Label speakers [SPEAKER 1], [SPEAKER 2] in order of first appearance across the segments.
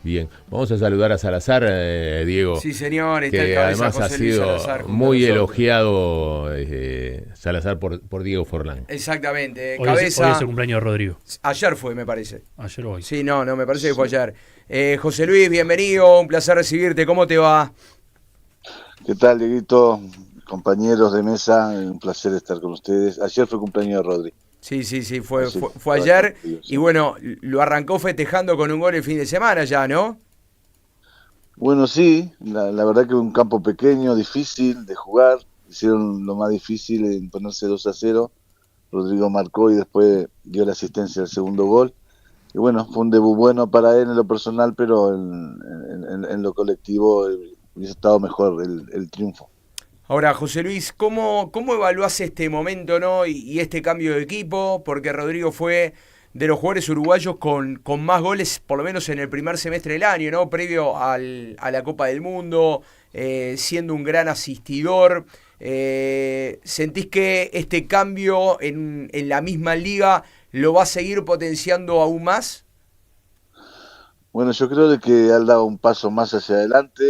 [SPEAKER 1] Bien, vamos a saludar a Salazar, Diego,
[SPEAKER 2] Sí, señor, está el
[SPEAKER 1] que
[SPEAKER 2] cabeza
[SPEAKER 1] además ha
[SPEAKER 2] José Luis
[SPEAKER 1] sido
[SPEAKER 2] Salazar junto a
[SPEAKER 1] muy
[SPEAKER 2] nosotros.
[SPEAKER 1] elogiado Salazar por Diego Forlán.
[SPEAKER 2] Exactamente,
[SPEAKER 3] Hoy es el
[SPEAKER 2] cabeza,
[SPEAKER 3] cumpleaños de Rodrigo.
[SPEAKER 2] ayer fue, me parece.
[SPEAKER 3] Ayer o hoy.
[SPEAKER 2] Sí, no, me parece que fue
[SPEAKER 4] Sí.
[SPEAKER 2] ayer. José Luis, bienvenido, un placer recibirte, ¿cómo te va?
[SPEAKER 4] ¿Qué tal, Dieguito? Compañeros de mesa, un placer estar con ustedes. Ayer fue cumpleaños de Rodri,
[SPEAKER 2] Sí,
[SPEAKER 4] así que
[SPEAKER 2] fue
[SPEAKER 4] estaba acá
[SPEAKER 2] ayer
[SPEAKER 4] contigo,
[SPEAKER 2] y
[SPEAKER 4] sí.
[SPEAKER 2] bueno, lo arrancó festejando con un gol el fin de semana ya, ¿no?
[SPEAKER 4] Bueno, sí, la verdad que un campo pequeño, difícil de jugar. Hicieron lo más difícil en ponerse 2-0. Rodrigo marcó y después dio la asistencia al segundo gol. Y bueno, fue un debut bueno para él en lo personal, pero en lo colectivo hubiese estado mejor el triunfo.
[SPEAKER 2] Ahora, José Luis, ¿cómo evaluás este momento, ¿no? Y este cambio de equipo? Porque Rodrigo fue de los jugadores uruguayos con más goles, por lo menos en el primer semestre del año, ¿no? Previo a la Copa del Mundo, siendo un gran asistidor. ¿Sentís que este cambio en la misma liga lo va a seguir potenciando aún más?
[SPEAKER 4] Bueno, yo creo de que han dado un paso más hacia adelante.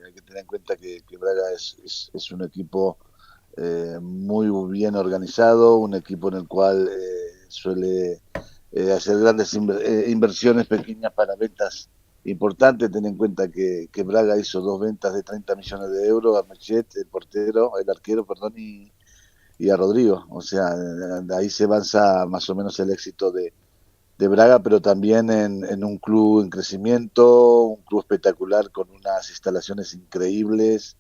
[SPEAKER 4] Hay que tener en cuenta que Braga es un equipo muy bien organizado, un equipo en el cual suele hacer grandes inversiones pequeñas para ventas importantes. Ten en cuenta que Braga hizo dos ventas de 30 millones de euros a Mechet, el arquero, perdón, y a Rodrigo. O sea, de ahí se avanza más o menos el éxito de Braga, pero también en un club en crecimiento, un club espectacular con unas instalaciones increíbles,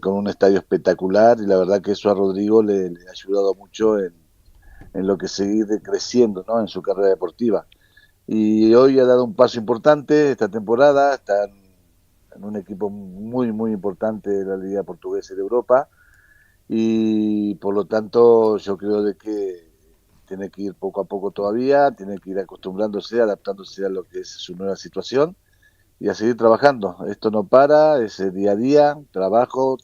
[SPEAKER 4] con un estadio espectacular, y la verdad que eso a Rodrigo le ha ayudado mucho en lo que seguir creciendo, ¿no? En su carrera deportiva. Y hoy ha dado un paso importante esta temporada, está en un equipo muy importante de la Liga Portuguesa y de Europa, y por lo tanto yo creo de que tiene que ir poco a poco todavía, tiene que ir acostumbrándose, adaptándose a lo que es su nueva situación y a seguir trabajando. Esto no para, es día a día, trabajo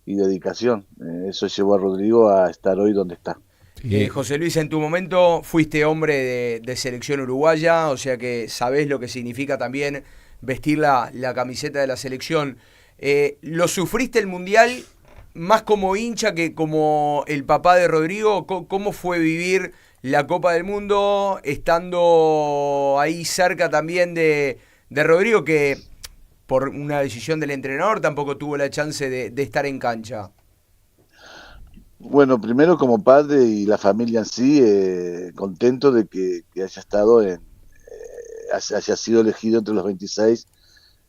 [SPEAKER 4] y dedicación. Eso llevó a Rodrigo a estar hoy donde está.
[SPEAKER 1] Sí,
[SPEAKER 2] José Luis, en tu momento fuiste hombre de selección uruguaya, o sea que sabés lo que significa también vestir la camiseta de la selección. ¿Lo sufriste el Mundial más como hincha que como el papá de Rodrigo? ¿Cómo fue vivir la Copa del Mundo estando ahí cerca también de Rodrigo, que por una decisión del entrenador tampoco tuvo la chance de estar en cancha?
[SPEAKER 4] Bueno, primero como padre y la familia en sí, contento de que haya estado haya sido elegido entre los 26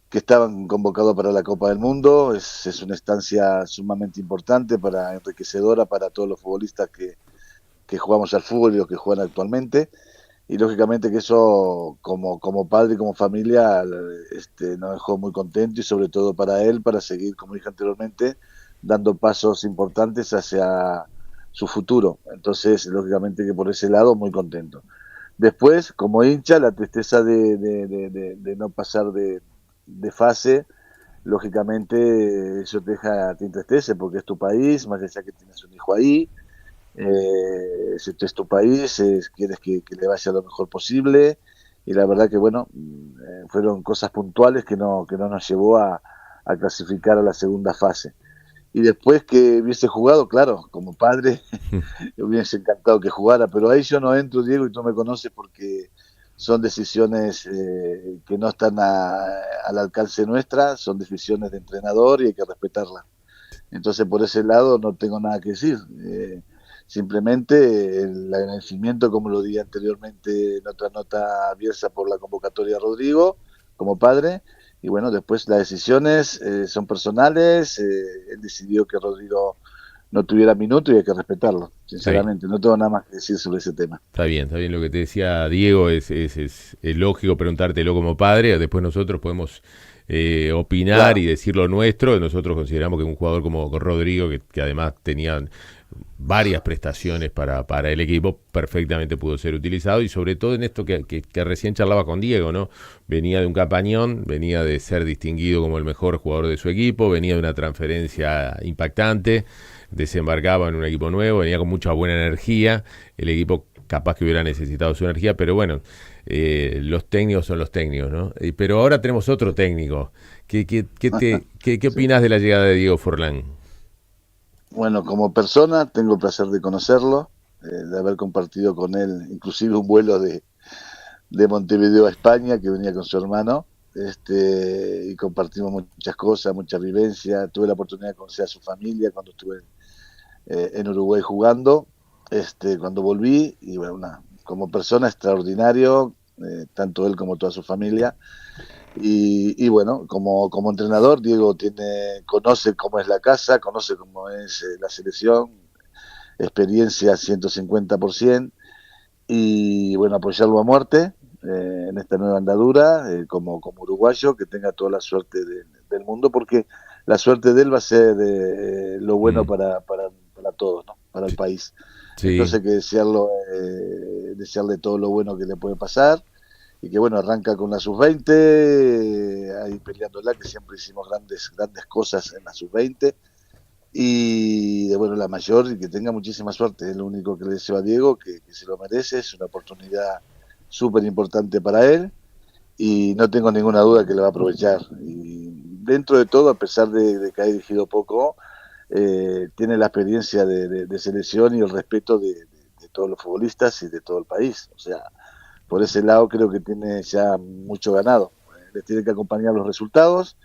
[SPEAKER 4] que estaban convocados para la Copa del Mundo. Es una estancia sumamente importante, enriquecedora para todos los futbolistas que jugamos al fútbol y los que juegan actualmente. Y lógicamente que eso, como padre y como familia, nos dejó muy contento, y sobre todo para él, para seguir, como dije anteriormente, dando pasos importantes hacia su futuro. Entonces, lógicamente que por ese lado, muy contento. Después, como hincha, la tristeza de no pasar de fase, lógicamente eso te entristece porque es tu país, más allá que tienes un hijo ahí, si este es tu país, quieres que le vaya lo mejor posible, y la verdad que bueno, fueron cosas puntuales que no nos llevó a clasificar a la segunda fase. Y después que hubiese jugado, claro, como padre, me hubiese encantado que jugara, pero ahí yo no entro, Diego, y tú me conoces porque son decisiones que no están al alcance nuestra, son decisiones de entrenador y hay que respetarlas. Entonces, por ese lado, no tengo nada que decir. Simplemente el agradecimiento, como lo di anteriormente en otra nota abierta, por la convocatoria a Rodrigo como padre. Y bueno, después las decisiones son personales. Él decidió que Rodrigo no tuviera minuto y hay que respetarlo,
[SPEAKER 1] está bien.
[SPEAKER 4] sinceramente. No tengo nada más que decir sobre ese tema.
[SPEAKER 1] Está bien lo que te decía Diego, es lógico preguntártelo como padre, después nosotros podemos opinar y
[SPEAKER 4] Claro,
[SPEAKER 1] decir lo nuestro. Nosotros consideramos que un jugador como Rodrigo, que además tenía varias prestaciones para el equipo, perfectamente pudo ser utilizado, y sobre todo en esto que recién charlaba con Diego, ¿no? Venía de un campañón, venía de ser distinguido como el mejor jugador de su equipo, venía de una transferencia impactante, desembarcaba en un equipo nuevo, venía con mucha buena energía, el equipo capaz que hubiera necesitado su energía, pero bueno, los técnicos son los técnicos, ¿no? Pero ahora tenemos otro técnico. ¿Qué
[SPEAKER 4] Sí.
[SPEAKER 1] opinas de la llegada de Diego Forlán?
[SPEAKER 4] Bueno, como persona tengo el placer de conocerlo, de haber compartido con él inclusive un vuelo de Montevideo a España que venía con su hermano, y compartimos muchas cosas, muchas vivencias. Tuve la oportunidad de conocer a su familia cuando estuve en Uruguay jugando, cuando volví, y bueno, como persona extraordinario, tanto él como toda su familia. Y bueno, como entrenador, Diego conoce cómo es la casa, conoce cómo es la selección, experiencia 150%, y bueno, apoyarlo a muerte en esta nueva andadura, como uruguayo, que tenga toda la suerte del mundo, porque la suerte de él va a ser lo bueno
[SPEAKER 1] Mm,
[SPEAKER 4] para todos, ¿no? Para el
[SPEAKER 1] sí,
[SPEAKER 4] país. Entonces
[SPEAKER 1] sí,
[SPEAKER 4] hay que desearle todo lo bueno que le puede pasar, y que bueno, arranca con la sub-20, ahí peleándola, que siempre hicimos grandes cosas en la sub-20, y de bueno, la mayor, y que tenga muchísima suerte. Es lo único que le deseo a Diego, que se lo merece. Es una oportunidad súper importante para él, y no tengo ninguna duda que lo va a aprovechar. Y dentro de todo, a pesar de que ha dirigido poco, tiene la experiencia de selección y el respeto de todos los futbolistas y de todo el país. O sea, por ese lado creo que tiene ya mucho ganado. Le tiene que acompañar los resultados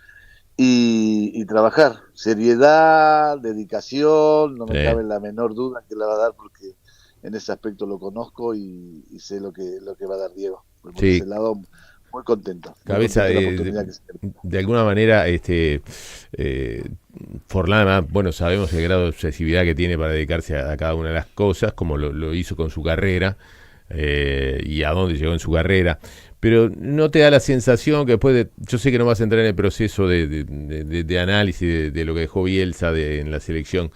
[SPEAKER 4] y trabajar. Seriedad, dedicación, no me
[SPEAKER 1] sí.
[SPEAKER 4] cabe la menor duda que la va a dar, porque en ese aspecto lo conozco, y sé lo que va a dar Diego. Pues por ese
[SPEAKER 1] Sí,
[SPEAKER 4] lado, muy
[SPEAKER 1] cabeza,
[SPEAKER 4] contento de la oportunidad que se tiene.
[SPEAKER 1] de alguna manera, eh, Forlán, además, bueno, sabemos el grado de obsesividad que tiene para dedicarse a cada una de las cosas, como lo hizo con su carrera, y a dónde llegó en su carrera. Pero no te da la sensación que después yo sé que no vas a entrar en el proceso de análisis de lo que dejó Bielsa en la selección,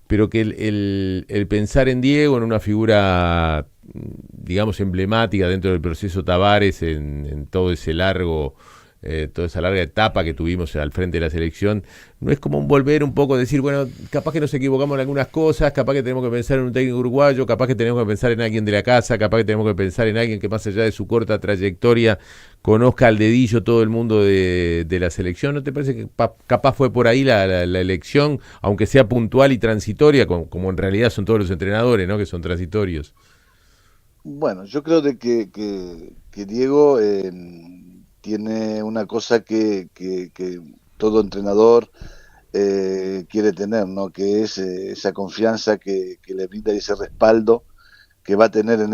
[SPEAKER 1] pero que el pensar en Diego, en una figura, digamos, emblemática dentro del proceso Tavares, en todo ese toda esa larga etapa que tuvimos al frente de la selección, no es como un volver un poco a decir, bueno, capaz que nos equivocamos en algunas cosas, capaz que tenemos que pensar en un técnico uruguayo, capaz que tenemos que pensar en alguien de la casa, capaz que tenemos que pensar en alguien que más allá de su corta trayectoria conozca al dedillo todo el mundo de la selección. ¿No te parece que capaz fue por ahí la elección, aunque sea puntual y transitoria, como en realidad son todos los entrenadores, ¿no? Que son transitorios?
[SPEAKER 4] Bueno, yo creo que Diego tiene una cosa que todo entrenador quiere tener, ¿no? Que es esa confianza que le brinda, y ese respaldo que va a tener en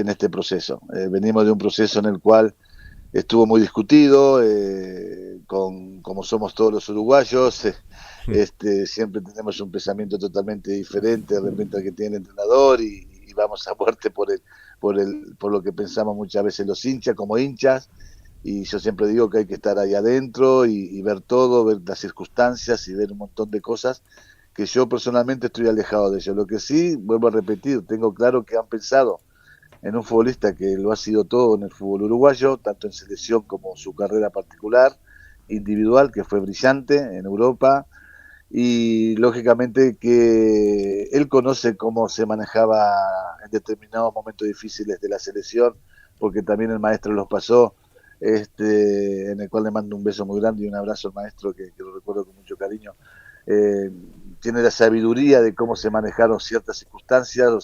[SPEAKER 4] este proceso. Venimos de un proceso en el cual estuvo muy discutido, como somos todos los uruguayos. Siempre tenemos un pensamiento totalmente diferente de repente al que tiene el entrenador, y vamos a muerte por lo que pensamos muchas veces los hinchas como hinchas. Y yo siempre digo que hay que estar ahí adentro, y ver todo, ver las circunstancias y ver un montón de cosas, que yo personalmente estoy alejado de ello. Lo que sí, vuelvo a repetir, tengo claro que han pensado en un futbolista que lo ha sido todo en el fútbol uruguayo, tanto en selección como su carrera particular, individual, que fue brillante en Europa, y lógicamente que él conoce cómo se manejaba en determinados momentos difíciles de la selección, porque también el maestro los pasó, en el cual le mando un beso muy grande y un abrazo al maestro, que lo recuerdo con mucho cariño. Eh, Tiene la sabiduría de cómo se manejaron ciertas circunstancias o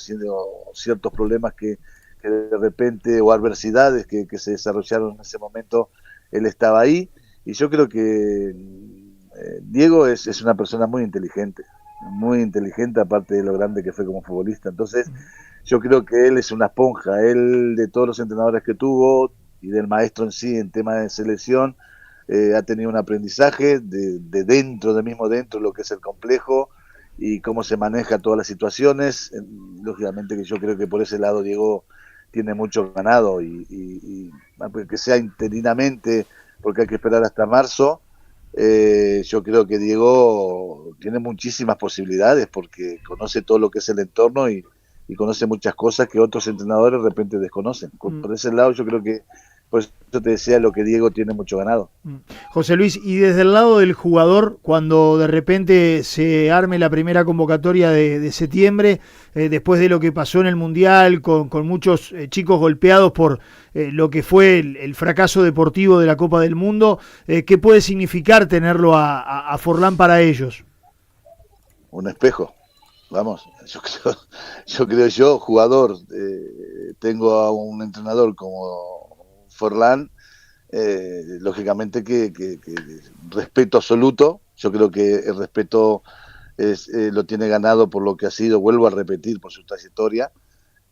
[SPEAKER 4] ciertos problemas que de repente, o adversidades que se desarrollaron en ese momento. Él estaba ahí, y yo creo que Diego es una persona muy inteligente, aparte de lo grande que fue como futbolista. Entonces, yo creo que él es una esponja. Él, de todos los entrenadores que tuvo y del maestro en sí en tema de selección, ha tenido un aprendizaje de dentro, de mismo dentro, lo que es el complejo y cómo se maneja todas las situaciones. Lógicamente que yo creo que por ese lado Diego tiene mucho ganado, aunque sea interinamente, porque hay que esperar hasta marzo. Yo creo que Diego tiene muchísimas posibilidades, porque conoce todo lo que es el entorno, y conoce muchas cosas que otros entrenadores de repente desconocen. Por ese lado yo creo que pues te decía lo que Diego tiene mucho ganado.
[SPEAKER 3] José Luis, y desde el lado del jugador, cuando de repente se arme la primera convocatoria de septiembre, después de lo que pasó en el Mundial, con muchos chicos golpeados por lo que fue el fracaso deportivo de la Copa del Mundo, ¿qué puede significar tenerlo a Forlán para ellos?
[SPEAKER 4] Un espejo. Vamos, yo jugador, tengo a un entrenador como Forlán, lógicamente que respeto absoluto. Yo creo que el respeto lo tiene ganado por lo que ha sido, vuelvo a repetir, por su trayectoria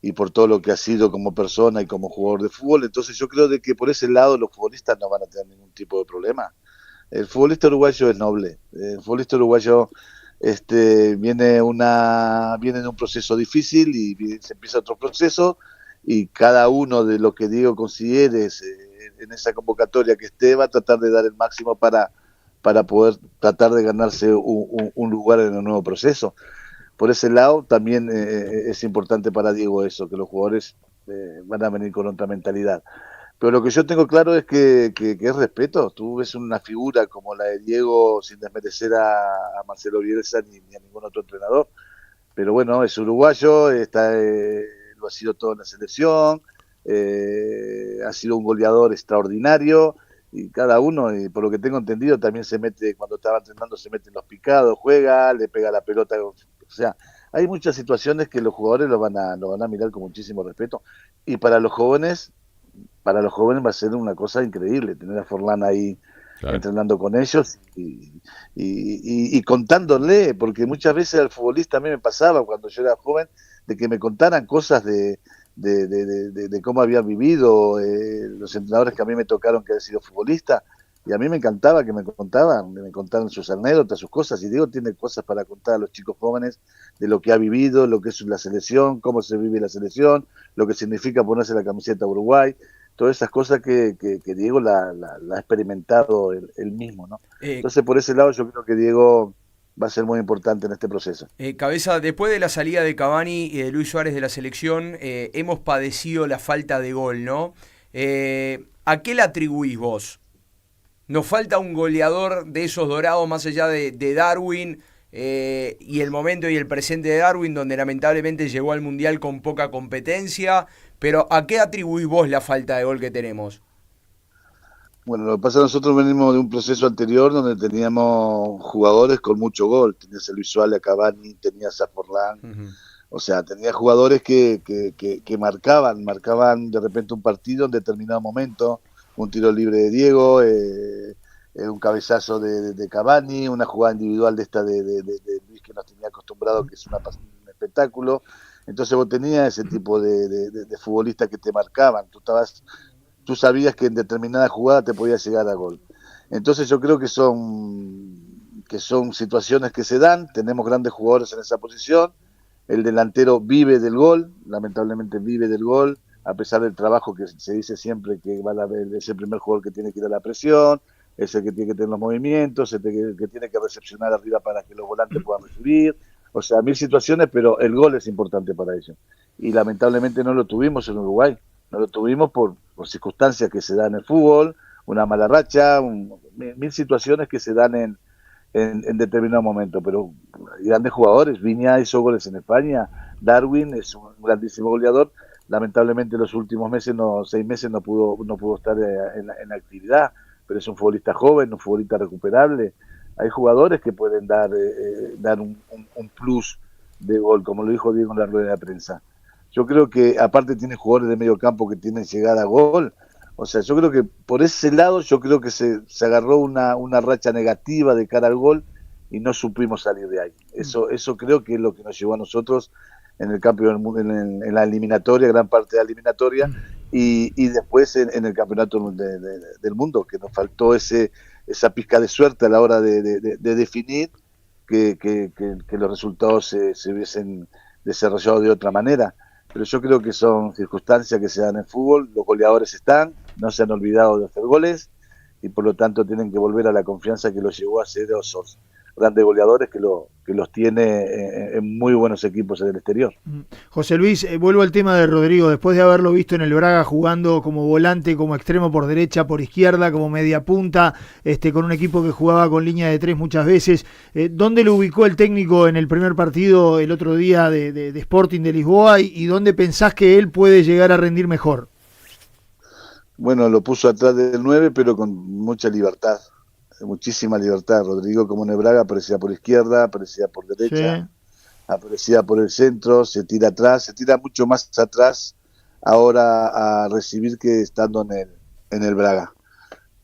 [SPEAKER 4] y por todo lo que ha sido como persona y como jugador de fútbol. Entonces yo creo de que por ese lado los futbolistas no van a tener ningún tipo de problema. El futbolista uruguayo es noble, el futbolista uruguayo viene de un proceso difícil y se empieza otro proceso, y cada uno de lo que Diego considere en esa convocatoria que esté va a tratar de dar el máximo para poder tratar de ganarse un lugar en el nuevo proceso. Por ese lado también es importante para Diego eso, que los jugadores van a venir con otra mentalidad. Pero lo que yo tengo claro es que es respeto. Tú ves una figura como la de Diego, sin desmerecer a Marcelo Bielsa ni a ningún otro entrenador. Pero bueno, es uruguayo, lo ha sido todo en la selección, ha sido un goleador extraordinario, y cada uno, y por lo que tengo entendido, también se mete, cuando estaba entrenando, se mete en los picados, juega, le pega la pelota. O sea, hay muchas situaciones que los jugadores lo van a mirar con muchísimo respeto. Y para los jóvenes va a ser una cosa increíble tener a Forlán ahí, claro, entrenando con ellos y contándole, porque muchas veces al futbolista, a mí me pasaba cuando yo era joven, de que me contaran cosas de cómo habían vivido los entrenadores que a mí me tocaron, que han sido futbolistas, y a mí me encantaba que me contaran sus anécdotas, sus cosas, y Diego tiene cosas para contar a los chicos jóvenes de lo que ha vivido, lo que es la selección, cómo se vive la selección, lo que significa ponerse la camiseta Uruguay, todas esas cosas que Diego la ha experimentado él mismo, ¿no? Entonces, por ese lado, yo creo que Diego va a ser muy importante en este proceso.
[SPEAKER 2] Cabeza, después de la salida de Cavani y de Luis Suárez de la selección, hemos padecido la falta de gol, ¿no? ¿A qué la atribuís vos? ¿Nos falta un goleador de esos dorados más allá de Darwin y el momento y el presente de Darwin, donde lamentablemente llegó al Mundial con poca competencia? Pero ¿a qué atribuís vos la falta de gol que tenemos?
[SPEAKER 4] Bueno, lo que pasa es que nosotros venimos de un proceso anterior donde teníamos jugadores con mucho gol. Tenías a Luis Suárez, a Cavani, tenías a Forlán. Uh-huh. O sea, tenía jugadores que marcaban de repente un partido en determinado momento. Un tiro libre de Diego, un cabezazo de Cavani, una jugada individual de Luis, que nos tenía acostumbrado, que es un espectáculo. Entonces vos tenías ese tipo de futbolistas que te marcaban. Tú sabías que en determinada jugada te podías llegar a gol. Entonces yo creo que son situaciones que se dan. Tenemos grandes jugadores en esa posición. El delantero vive del gol, lamentablemente vive del gol, a pesar del trabajo que se dice siempre que es el primer jugador que tiene que ir a la presión, es el que tiene que tener los movimientos, el que tiene que recepcionar arriba para que los volantes puedan recibir. O sea, 1000 situaciones, pero el gol es importante para ellos. Y lamentablemente no lo tuvimos en Uruguay. No lo tuvimos por circunstancias que se dan en el fútbol, una mala racha, 1000 situaciones que se dan en determinado momento. Pero grandes jugadores, Viña hizo goles en España, Darwin es un grandísimo goleador. Lamentablemente en los últimos 6 meses no pudo estar en la actividad, pero es un futbolista joven, un futbolista recuperable. Hay jugadores que pueden dar un plus de gol, como lo dijo Diego en la rueda de prensa. Yo creo que aparte tiene jugadores de medio campo que tienen llegada a gol. O sea, yo creo que por ese lado yo creo que se agarró una racha negativa de cara al gol y no supimos salir de ahí. Eso creo que es lo que nos llevó a nosotros en el campeonato, en la eliminatoria, gran parte de la eliminatoria, y después en el campeonato del mundo, que nos faltó esa pizca de suerte a la hora de definir que los resultados se hubiesen desarrollado de otra manera. Pero yo creo que son circunstancias que se dan en el fútbol, los goleadores no se han olvidado de hacer goles, y por lo tanto tienen que volver a la confianza que los llevó a ser grandes goleadores que los tiene en muy buenos equipos en el exterior.
[SPEAKER 3] José Luis, vuelvo al tema de Rodrigo, después de haberlo visto en el Braga jugando como volante, como extremo por derecha, por izquierda, como media punta, con un equipo que jugaba con línea de 3 muchas veces, ¿dónde lo ubicó el técnico en el primer partido el otro día de Sporting de Lisboa y dónde pensás que él puede llegar a rendir mejor?
[SPEAKER 4] Bueno, lo puso atrás del 9, pero con mucha libertad, muchísima libertad. Rodrigo, como en el Braga, aparecía por izquierda, aparecía por derecha,
[SPEAKER 3] Sí.
[SPEAKER 4] aparecía por el centro, se tira atrás, se tira mucho más atrás ahora a recibir que estando en el Braga.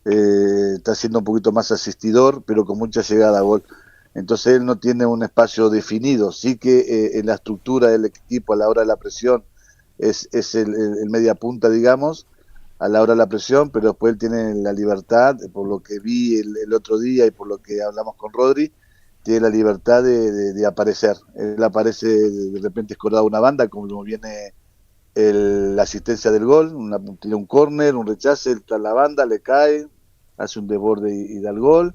[SPEAKER 4] Está siendo un poquito más asistidor, pero con mucha llegada a gol. Entonces él no tiene un espacio definido. Sí que en la estructura del equipo a la hora de la presión es el media punta, digamos, a la hora de la presión, pero después él tiene la libertad, por lo que vi el otro día y por lo que hablamos con Rodri, tiene la libertad de aparecer. Él aparece de repente escorado una banda, como viene la asistencia del gol, tira un córner, un rechace, está en la banda, le cae, hace un desborde y da el gol,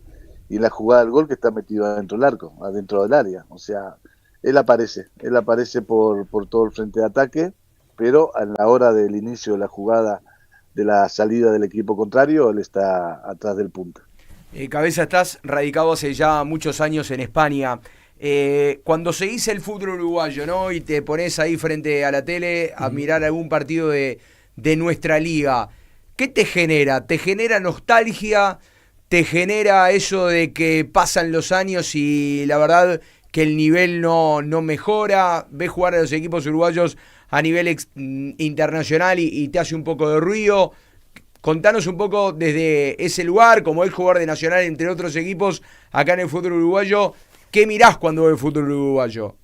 [SPEAKER 4] y la jugada del gol que está metido adentro del arco, adentro del área. O sea, él aparece por todo el frente de ataque, pero a la hora del inicio de la jugada, de la salida del equipo contrario, él está atrás del punta.
[SPEAKER 2] Cabeza, estás radicado hace ya muchos años en España. Cuando seguís el fútbol uruguayo, ¿no? Y te pones ahí frente a la tele a mirar algún partido de nuestra liga, ¿qué te genera? ¿Te genera nostalgia? ¿Te genera eso de que pasan los años y la verdad que el nivel no mejora? ¿Ves jugar a los equipos uruguayos a nivel internacional y te hace un poco de ruido? Contanos un poco desde ese lugar, como es jugador de Nacional, entre otros equipos, acá en el fútbol uruguayo. ¿Qué mirás cuando ves el fútbol uruguayo?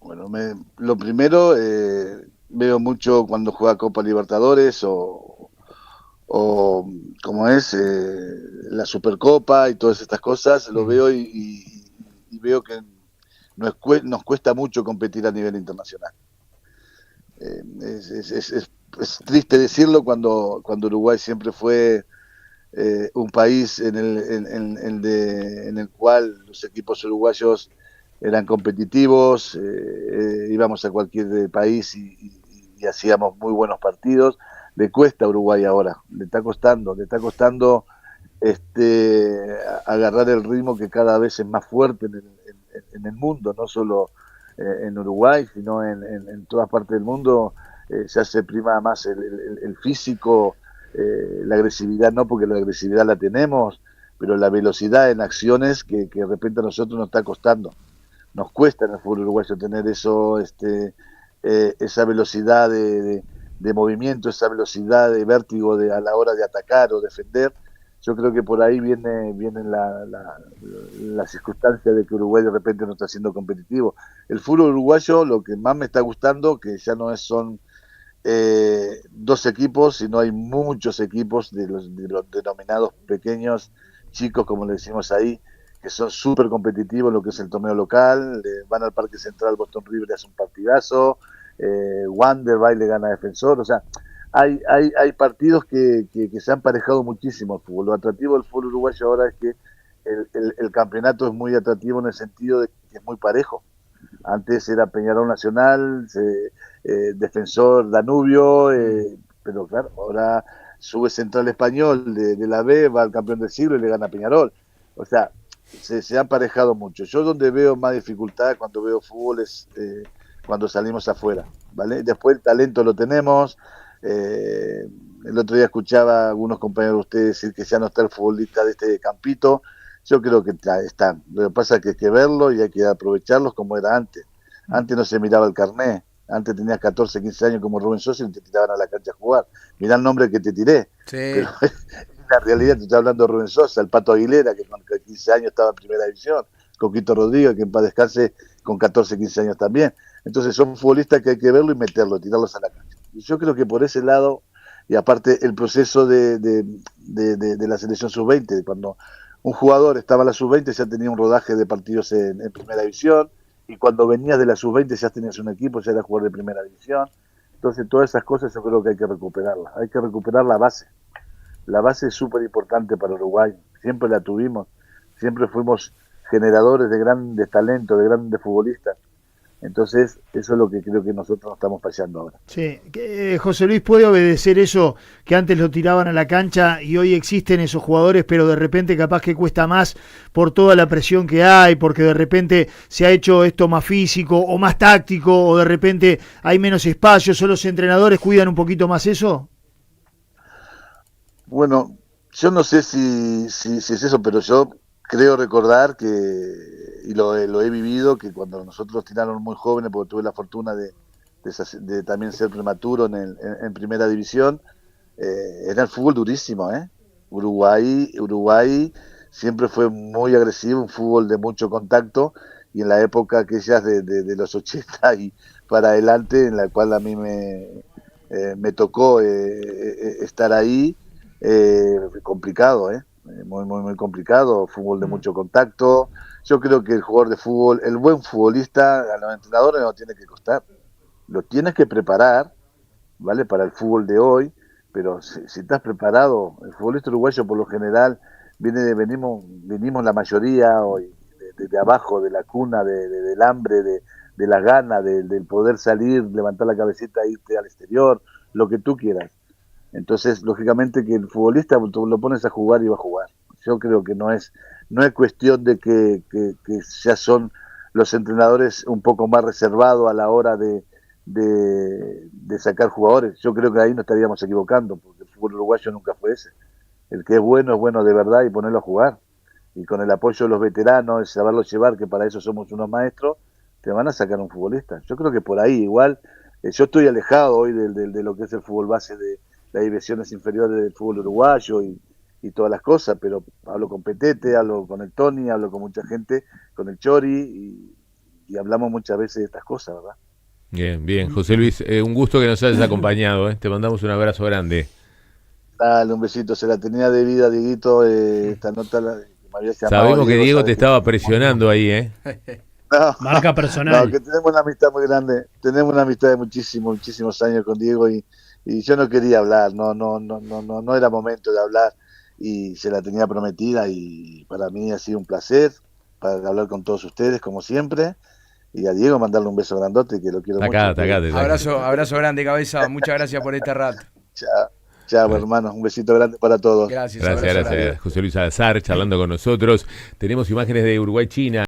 [SPEAKER 4] Bueno, lo primero, veo mucho cuando juega Copa Libertadores o como es la Supercopa y todas estas cosas, lo veo y veo que nos cuesta mucho competir a nivel internacional. Es triste decirlo cuando Uruguay siempre fue un país en el cual los equipos uruguayos eran competitivos, íbamos a cualquier país y hacíamos muy buenos partidos. Le cuesta a Uruguay ahora, le está costando agarrar el ritmo que cada vez es más fuerte en el mundo, no solo en Uruguay, sino en todas partes del mundo. Se hace prima más el físico, la agresividad no, porque la agresividad la tenemos, pero la velocidad en acciones que de repente a nosotros nos está costando. Nos cuesta en el fútbol uruguayo tener eso, esa velocidad de movimiento, esa velocidad de vértigo a la hora de atacar o defender. Yo creo que por ahí viene la circunstancia de que Uruguay de repente no está siendo competitivo. El fútbol uruguayo, lo que más me está gustando, que ya no son dos equipos, sino hay muchos equipos de los denominados pequeños, chicos, como le decimos ahí, que son súper competitivos en lo que es el torneo local. Van al Parque Central, Boston River hace un partidazo, Wander va y le gana a Defensor. O sea, hay partidos que se han parejado muchísimo al fútbol. Lo atractivo del fútbol uruguayo ahora es que el campeonato es muy atractivo en el sentido de que es muy parejo. Antes era Peñarol Nacional, Defensor Danubio, pero claro, ahora sube Central Español de la B, va al campeón del siglo y le gana a Peñarol. O sea, se han parejado mucho. Yo donde veo más dificultad cuando veo fútbol es cuando salimos afuera, ¿vale? Después el talento lo tenemos. El otro día escuchaba a algunos compañeros de ustedes decir que ya no está el futbolista de este campito. Yo creo que están. Lo que pasa es que hay que verlo y hay que aprovecharlos como era antes. Antes no se miraba el carné. Antes tenías 14, 15 años como Rubén Sosa y te tiraban a la cancha a jugar. Mirá el nombre que te tiré.
[SPEAKER 2] Sí.
[SPEAKER 4] Pero en la realidad te estoy hablando de Rubén Sosa, el Pato Aguilera, que con 15 años estaba en primera división. Coquito Rodríguez, que en paz descanse, con 14, 15 años también. Entonces son futbolistas que hay que verlo y meterlo, tirarlos a la cancha. Y yo creo que por ese lado, y aparte el proceso de la selección sub-20, cuando un jugador estaba en la sub-20 ya tenía un rodaje de partidos en primera división, y cuando venías de la sub-20 ya tenías un equipo, ya era jugador de primera división. Entonces todas esas cosas yo creo que hay que recuperarlas. Hay que recuperar la base. La base es súper importante para Uruguay, siempre la tuvimos, siempre fuimos generadores de grandes talentos, de grandes futbolistas. Entonces, eso es lo que creo que nosotros estamos fallando ahora.
[SPEAKER 3] Sí, José Luis, ¿puede obedecer eso que antes lo tiraban a la cancha y hoy existen esos jugadores, pero de repente capaz que cuesta más por toda la presión que hay, porque de repente se ha hecho esto más físico o más táctico, o de repente hay menos espacio, ¿son los entrenadores cuidan un poquito más eso?
[SPEAKER 4] Bueno, yo no sé si es eso, pero yo creo recordar que, y lo he vivido, que cuando nosotros nos tiraron muy jóvenes, porque tuve la fortuna de también ser prematuro en primera división, era el fútbol durísimo, ¿eh? Uruguay siempre fue muy agresivo, un fútbol de mucho contacto, y en la época aquellas de los 80 y para adelante, en la cual a mí me tocó estar ahí, complicado, muy complicado, fútbol de mucho contacto. Yo creo que el jugador de fútbol, el buen futbolista, a los entrenadores no tiene que costar, lo tienes que preparar, ¿vale? Para el fútbol de hoy, pero si estás preparado, el futbolista uruguayo por lo general venimos la mayoría hoy de abajo, de la cuna, del hambre, de las ganas, del poder salir, levantar la cabecita e irte al exterior, lo que tú quieras. Entonces, lógicamente que el futbolista tú lo pones a jugar y va a jugar. Yo creo que no es cuestión de que ya son los entrenadores un poco más reservados a la hora de sacar jugadores. Yo creo que ahí nos estaríamos equivocando, porque el fútbol uruguayo nunca fue ese. El que es bueno de verdad y ponerlo a jugar. Y con el apoyo de los veteranos, el saberlo llevar, que para eso somos unos maestros, te van a sacar un futbolista. Yo creo que por ahí igual, yo estoy alejado hoy de lo que es el fútbol base de las divisiones inferiores del fútbol uruguayo y todas las cosas, pero hablo con Petete, hablo con el Tony, hablo con mucha gente, con el Chori, y hablamos muchas veces de estas cosas, ¿verdad?
[SPEAKER 1] Bien, José Luis, un gusto que nos hayas acompañado, te mandamos un abrazo grande.
[SPEAKER 4] Dale, un besito, se la tenía de vida, Dieguito, esta nota me había llamado.
[SPEAKER 1] Sabemos que Diego te estaba presionando ahí,
[SPEAKER 4] No,
[SPEAKER 5] marca personal.
[SPEAKER 4] No, que tenemos una amistad muy grande, tenemos una amistad de muchísimos años con Diego y yo no quería hablar, no era momento de hablar y se la tenía prometida y para mí ha sido un placer para hablar con todos ustedes como siempre y a Diego mandarle un beso grandote que lo quiero mucho.
[SPEAKER 2] Abrazo grande, cabeza, muchas gracias por este rato.
[SPEAKER 4] Chao, hermanos, un besito grande para todos.
[SPEAKER 1] Gracias. José Luis Salazar charlando con nosotros. Tenemos imágenes de Uruguay-China.